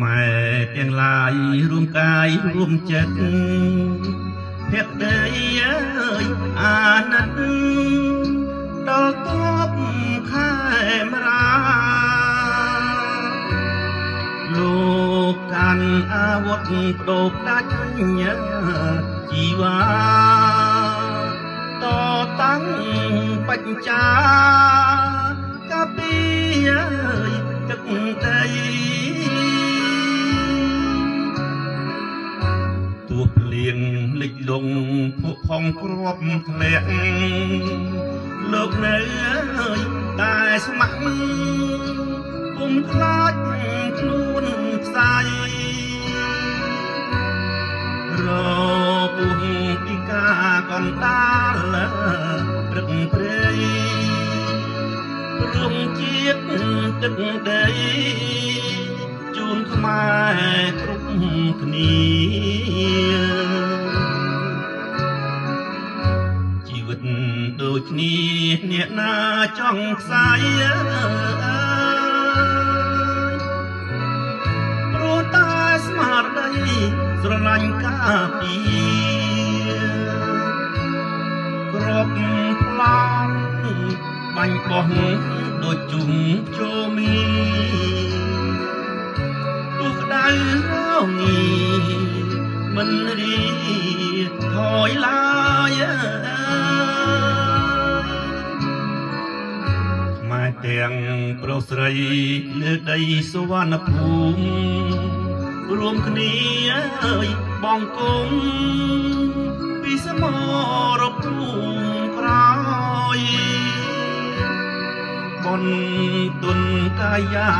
ខ្មែរទាំងឡាយរួមកាយរួមចិត្តភក្តីអើយអាណិតដល់តបខែមរាលោកកាន់អាវុធបដូរដាច់ជីវ៉ាតតាំងបច្ចាកាពីអើយទឹកដីទួភ្លៀងលិចលងភក់ផងគ្រាប់ធ្លាក់លោកនៅអើយតែស្ម័គ្រពុំខ្លាចខ្លួនខ្សាយរពុះពីកាកនតាលព្រឹកព្រៃព្រមជាតិទឹកដីជូនខ្មែរគ្រប់គ្នាជីវិតដូចគ្នាអ្នកណាចង់ខ្សាយព្រោះតែស្មារតីស្រឡាញ់ការពារក្របផ្លាំងបាញ់បោះដូចជុំជោមីទោះក្តៅរងាមិនរីថយឡើយខ្មែរទាំងប្រុសស្រីលើដីសវណ្ណភូមិរួមគ្នាអើយបងគុំពីសមរភូមិក្រោយបុណ្យទុនកាយា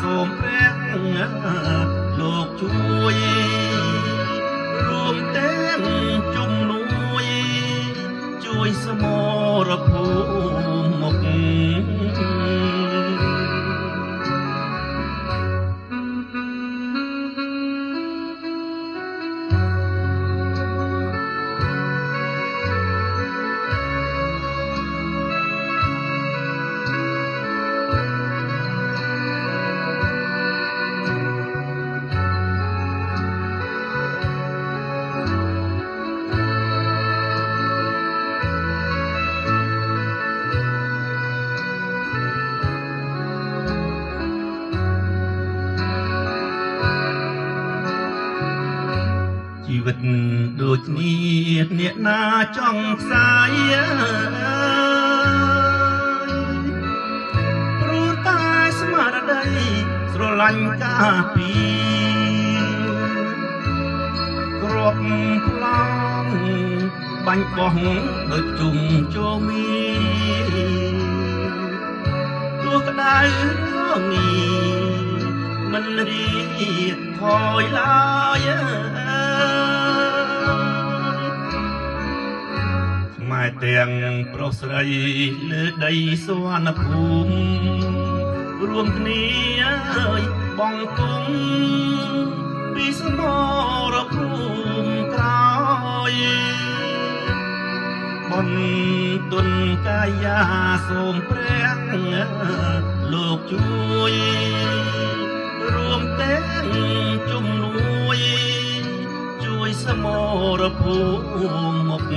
សូមព្រះលោកជួយរួមទាំងជំនួយជួយសមរភូមិមុខជីវិតដូចគ្នាអ្នកណាចង់ខ្សាយព្រោះតែស្មារតីស្រឡាញ់ការពារក្របផ្លាំងបាញ់បោះដូចជុំជោមីទោះក្តៅរងាមិនរីថយឡើយខ្មែរទាំងប្រុសស្រីលើដីសវណ្ណភូមិរួមគ្នាអើយបងគុំពីសមរភូមិក្រោយបុណ្យទុនកាយាសូមព្រះលោកជួយរួមទាំងជំនួយជួយសមរភូមិមុខ